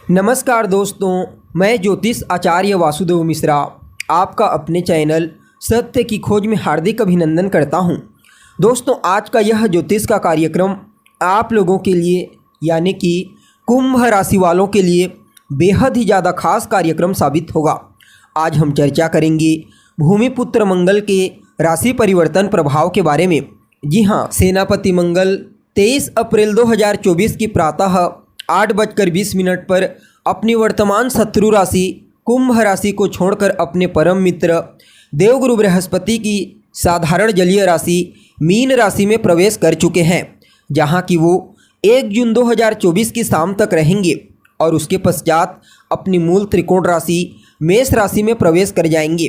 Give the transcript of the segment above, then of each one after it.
नमस्कार दोस्तों, मैं ज्योतिष आचार्य वासुदेव मिश्रा आपका अपने चैनल सत्य की खोज में हार्दिक अभिनंदन करता हूं। दोस्तों, आज का यह ज्योतिष का कार्यक्रम आप लोगों के लिए यानी कि कुंभ राशि वालों के लिए बेहद ही ज़्यादा खास कार्यक्रम साबित होगा। आज हम चर्चा करेंगे भूमिपुत्र मंगल के राशि परिवर्तन प्रभाव के बारे में। जी हाँ, सेनापति मंगल 23 अप्रैल 2024 की प्रातः 8:20 पर अपनी वर्तमान शत्रु राशि कुंभ राशि को छोड़कर अपने परम मित्र देवगुरु बृहस्पति की साधारण जलीय राशि मीन राशि में प्रवेश कर चुके हैं, जहां कि वो 1 जून 2024 की शाम तक रहेंगे और उसके पश्चात अपनी मूल त्रिकोण राशि मेष राशि में प्रवेश कर जाएंगे।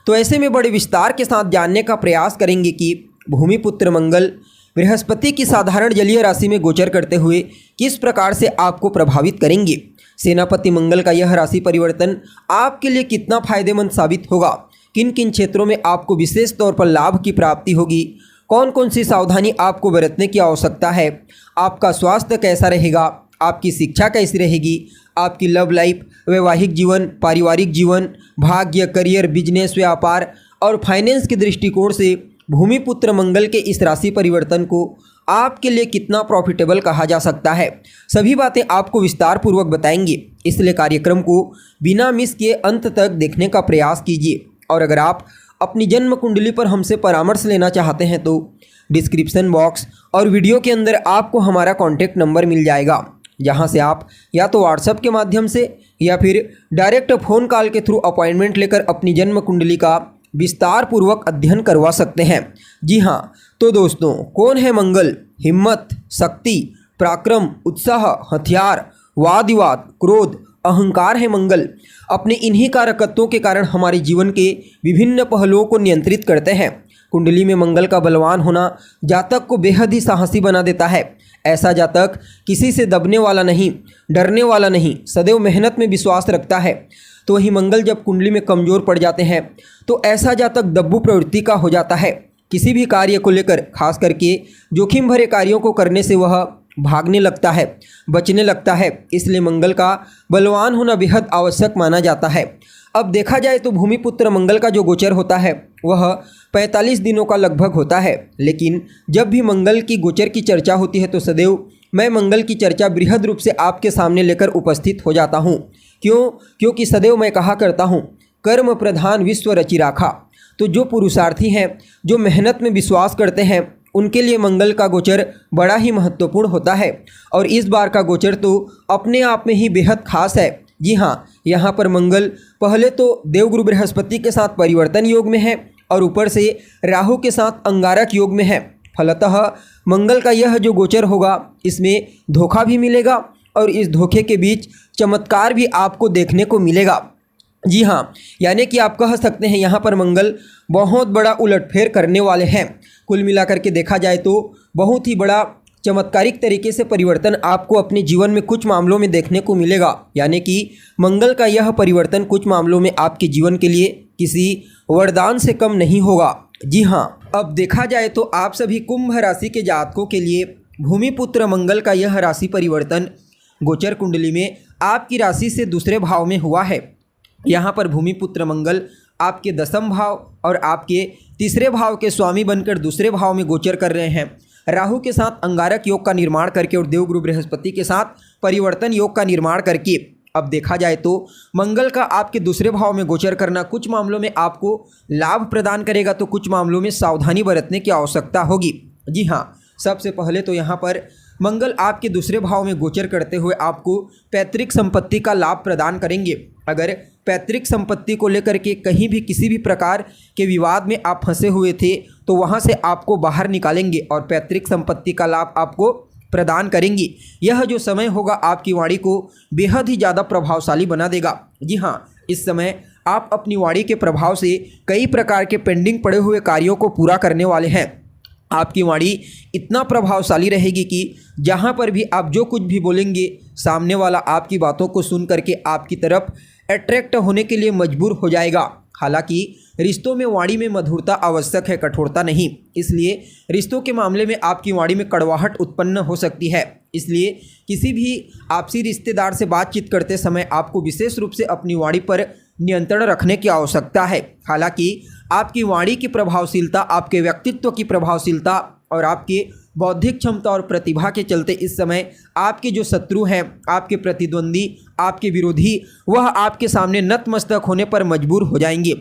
तो ऐसे में बड़े विस्तार के साथ जानने का प्रयास करेंगे कि भूमिपुत्र मंगल बृहस्पति की साधारण जलीय राशि में गोचर करते हुए किस प्रकार से आपको प्रभावित करेंगे। सेनापति मंगल का यह राशि परिवर्तन आपके लिए कितना फायदेमंद साबित होगा, किन किन क्षेत्रों में आपको विशेष तौर पर लाभ की प्राप्ति होगी, कौन कौन सी सावधानी आपको बरतने की आवश्यकता है, आपका स्वास्थ्य कैसा रहेगा, आपकी शिक्षा कैसी रहेगी, आपकी लव लाइफ, वैवाहिक जीवन, पारिवारिक जीवन, भाग्य, करियर, बिजनेस, व्यापार और फाइनेंस के दृष्टिकोण से भूमिपुत्र मंगल के इस राशि परिवर्तन को आपके लिए कितना प्रॉफिटेबल कहा जा सकता है, सभी बातें आपको विस्तार पूर्वक बताएंगे। इसलिए कार्यक्रम को बिना मिस किए अंत तक देखने का प्रयास कीजिए। और अगर आप अपनी जन्म कुंडली पर हमसे परामर्श लेना चाहते हैं तो डिस्क्रिप्शन बॉक्स और वीडियो के अंदर आपको हमारा कॉन्टैक्ट नंबर मिल जाएगा, जहां से आप या तो व्हाट्सएप के माध्यम से या फिर डायरेक्ट फ़ोन कॉल के थ्रू अपॉइंटमेंट लेकर अपनी जन्म कुंडली का विस्तार पूर्वक अध्ययन करवा सकते हैं। जी हाँ, तो दोस्तों, कौन है मंगल? हिम्मत, शक्ति, पराक्रम, उत्साह, हथियार, वाद विवाद, क्रोध, अहंकार है मंगल। अपने इन्हीं कारकत्वों के कारण हमारे जीवन के विभिन्न पहलुओं को नियंत्रित करते हैं। कुंडली में मंगल का बलवान होना जातक को बेहद ही साहसी बना देता है। ऐसा जातक किसी से दबने वाला नहीं, डरने वाला नहीं, सदैव मेहनत में विश्वास रखता है। तो वही मंगल जब कुंडली में कमज़ोर पड़ जाते हैं तो ऐसा जातक दब्बू प्रवृत्ति का हो जाता है। किसी भी कार्य को लेकर, खास करके जोखिम भरे कार्यों को करने से वह भागने लगता है, बचने लगता है। इसलिए मंगल का बलवान होना बेहद आवश्यक माना जाता है। अब देखा जाए तो भूमिपुत्र मंगल का जो गोचर होता है वह 45 दिनों का लगभग होता है, लेकिन जब भी मंगल की गोचर की चर्चा होती है तो सदैव मैं मंगल की चर्चा बृहद रूप से आपके सामने लेकर उपस्थित हो जाता हूँ। क्योंकि सदैव मैं कहा करता हूँ, कर्म प्रधान विश्व रचि राखा। तो जो पुरुषार्थी हैं, जो मेहनत में विश्वास करते हैं, उनके लिए मंगल का गोचर बड़ा ही महत्वपूर्ण होता है। और इस बार का गोचर तो अपने आप में ही बेहद खास है। जी हाँ, यहाँ पर मंगल पहले तो देवगुरु बृहस्पति के साथ परिवर्तन योग में है और ऊपर से राहु के साथ अंगारक योग में है। फलतः मंगल का यह जो गोचर होगा इसमें धोखा भी मिलेगा और इस धोखे के बीच चमत्कार भी आपको देखने को मिलेगा। जी हाँ, यानी कि आप कह सकते हैं यहाँ पर मंगल बहुत बड़ा उलटफेर करने वाले हैं। कुल मिलाकर के देखा जाए तो बहुत ही बड़ा चमत्कारिक तरीके से परिवर्तन आपको अपने जीवन में कुछ मामलों में देखने को मिलेगा। यानी कि मंगल का यह परिवर्तन कुछ मामलों में आपके जीवन के लिए किसी वरदान से कम नहीं होगा। जी हाँ, अब देखा जाए तो आप सभी कुंभ राशि के जातकों के लिए भूमिपुत्र मंगल का यह राशि परिवर्तन गोचर कुंडली में आपकी राशि से दूसरे भाव में हुआ है। यहाँ पर भूमिपुत्र मंगल आपके 10वें भाव और आपके तीसरे भाव के स्वामी बनकर दूसरे भाव में गोचर कर रहे हैं। राहु के साथ अंगारक योग का निर्माण करके और देवगुरु बृहस्पति के साथ परिवर्तन योग का निर्माण करके अब देखा जाए तो मंगल का आपके दूसरे भाव में गोचर करना कुछ मामलों में आपको लाभ प्रदान करेगा, तो कुछ मामलों में सावधानी बरतने की आवश्यकता होगी। जी हाँ, सबसे पहले तो यहाँ पर मंगल आपके दूसरे भाव में गोचर करते हुए आपको पैतृक संपत्ति का लाभ प्रदान करेंगे। अगर पैतृक संपत्ति को लेकर के कहीं भी किसी भी प्रकार के विवाद में आप फंसे हुए थे तो वहां से आपको बाहर निकालेंगे और पैतृक संपत्ति का लाभ आपको प्रदान करेंगी। यह जो समय होगा आपकी वाणी को बेहद ही ज़्यादा प्रभावशाली बना देगा। जी हाँ, इस समय आप अपनी वाणी के प्रभाव से कई प्रकार के पेंडिंग पड़े हुए कार्यों को पूरा करने वाले हैं। आपकी वाणी इतना प्रभावशाली रहेगी कि जहाँ पर भी आप जो कुछ भी बोलेंगे सामने वाला आपकी बातों को सुन करके आपकी तरफ अट्रैक्ट होने के लिए मजबूर हो जाएगा। हालांकि रिश्तों में वाणी में मधुरता आवश्यक है, कठोरता नहीं। इसलिए रिश्तों के मामले में आपकी वाणी में कड़वाहट उत्पन्न हो सकती है। इसलिए किसी भी आपसी रिश्तेदार से बातचीत करते समय आपको विशेष रूप से अपनी वाणी पर नियंत्रण रखने की आवश्यकता है। हालांकि आपकी वाणी की प्रभावशीलता, आपके व्यक्तित्व की प्रभावशीलता और आपके बौद्धिक क्षमता और प्रतिभा के चलते इस समय आपके जो शत्रु हैं, आपके प्रतिद्वंदी, आपके विरोधी, वह आपके सामने नतमस्तक होने पर मजबूर हो जाएंगे,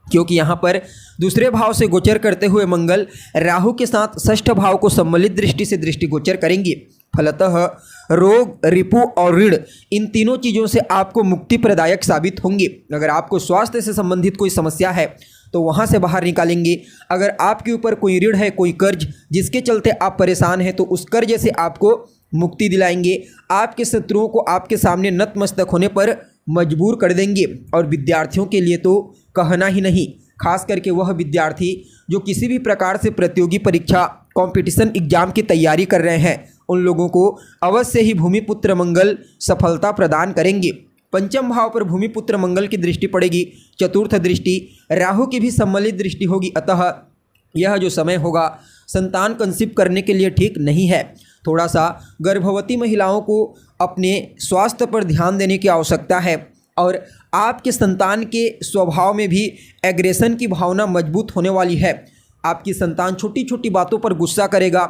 क्योंकि यहाँ पर दूसरे भाव से गोचर करते हुए मंगल राहु के साथ षष्ठ भाव को सम्मिलित दृष्टि से दृष्टिगोचर करेंगे। फलतः रोग, रिपु और ऋण, इन तीनों चीज़ों से आपको मुक्ति प्रदायक साबित होंगे। अगर आपको स्वास्थ्य से संबंधित कोई समस्या है तो वहाँ से बाहर निकालेंगे। अगर आपके ऊपर कोई ऋण है, कोई कर्ज जिसके चलते आप परेशान हैं, तो उस कर्ज से आपको मुक्ति दिलाएंगे। आपके शत्रुओं को आपके सामने नतमस्तक होने पर मजबूर कर देंगे। और विद्यार्थियों के लिए तो कहना ही नहीं, खास करके वह विद्यार्थी जो किसी भी प्रकार से प्रतियोगी परीक्षा, कंपटीशन एग्जाम की तैयारी कर रहे हैं, उन लोगों को अवश्य ही भूमिपुत्र मंगल सफलता प्रदान करेंगे। पंचम भाव पर भूमिपुत्र मंगल की दृष्टि पड़ेगी, चतुर्थ दृष्टि राहु की भी सम्मिलित दृष्टि होगी। अतः यह जो समय होगा संतान कंसीव करने के लिए ठीक नहीं है। थोड़ा सा गर्भवती महिलाओं को अपने स्वास्थ्य पर ध्यान देने की आवश्यकता है। और आपके संतान के स्वभाव में भी एग्रेशन की भावना मजबूत होने वाली है। आपकी संतान छोटी छोटी बातों पर गुस्सा करेगा,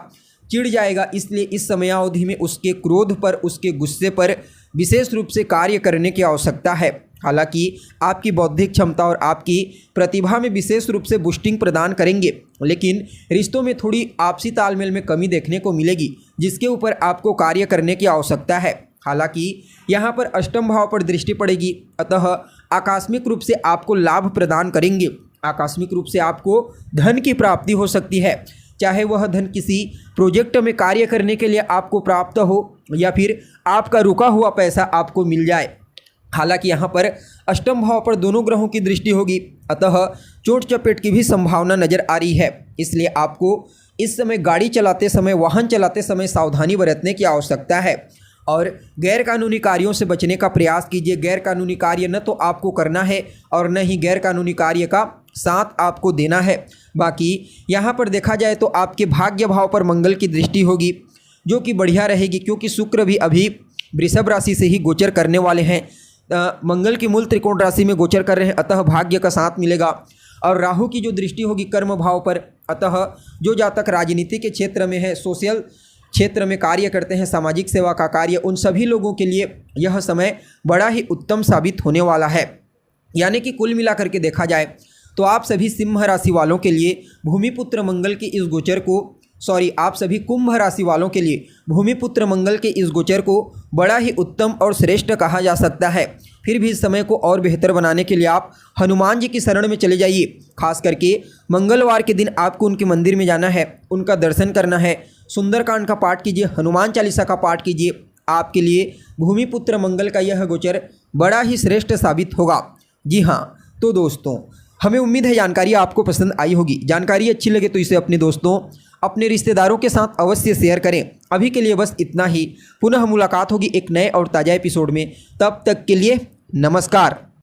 चिढ़ जाएगा। इसलिए इस समयावधि में उसके क्रोध पर, उसके गुस्से पर विशेष रूप से कार्य करने की आवश्यकता है। हालांकि आपकी बौद्धिक क्षमता और आपकी प्रतिभा में विशेष रूप से बूस्टिंग प्रदान करेंगे, लेकिन रिश्तों में थोड़ी आपसी तालमेल में कमी देखने को मिलेगी, जिसके ऊपर आपको कार्य करने की आवश्यकता है। हालांकि यहाँ पर अष्टम भाव पर दृष्टि पड़ेगी, अतः आकस्मिक रूप से आपको लाभ प्रदान करेंगे। आकस्मिक रूप से आपको धन की प्राप्ति हो सकती है, चाहे वह धन किसी प्रोजेक्ट में कार्य करने के लिए आपको प्राप्त हो या फिर आपका रुका हुआ पैसा आपको मिल जाए। हालांकि यहाँ पर अष्टम भाव पर दोनों ग्रहों की दृष्टि होगी, अतः चोट चपेट की भी संभावना नजर आ रही है। इसलिए आपको इस समय गाड़ी चलाते समय, वाहन चलाते समय सावधानी बरतने की आवश्यकता है। और गैरकानूनी कार्यों से बचने का प्रयास कीजिए। गैरकानूनी कार्य न तो आपको करना है और न ही गैरकानूनी कार्य का साथ आपको देना है। बाकी यहाँ पर देखा जाए तो आपके भाग्य भाव पर मंगल की दृष्टि होगी, जो कि बढ़िया रहेगी, क्योंकि शुक्र भी अभी वृषभ राशि से ही गोचर करने वाले हैं। मंगल की मूल त्रिकोण राशि में गोचर कर रहे हैं, अतः भाग्य का साथ मिलेगा। और राहु की जो दृष्टि होगी कर्म भाव पर, अतः जो जातक राजनीति के क्षेत्र में है, सोशल क्षेत्र में कार्य करते हैं, सामाजिक सेवा का कार्य, उन सभी लोगों के लिए यह समय बड़ा ही उत्तम साबित होने वाला है। यानी कि कुल मिलाकर के देखा जाए तो आप सभी सिंह राशि वालों के लिए भूमिपुत्र मंगल के इस गोचर को, आप सभी कुंभ राशि वालों के लिए भूमिपुत्र मंगल के इस गोचर को बड़ा ही उत्तम और श्रेष्ठ कहा जा सकता है। फिर भी इस समय को और बेहतर बनाने के लिए आप हनुमान जी की शरण में चले जाइए। खास करके मंगलवार के दिन आपको उनके मंदिर में जाना है, उनका दर्शन करना है, सुंदरकांड का पाठ कीजिए, हनुमान चालीसा का पाठ कीजिए। आपके लिए भूमिपुत्र मंगल का यह गोचर बड़ा ही श्रेष्ठ साबित होगा। जी हाँ, तो दोस्तों, हमें उम्मीद है जानकारी आपको पसंद आई होगी। जानकारी अच्छी लगे तो इसे अपने दोस्तों, अपने रिश्तेदारों के साथ अवश्य शेयर करें। अभी के लिए बस इतना ही। पुनः मुलाकात होगी एक नए और ताज़ा एपिसोड में। तब तक के लिए नमस्कार।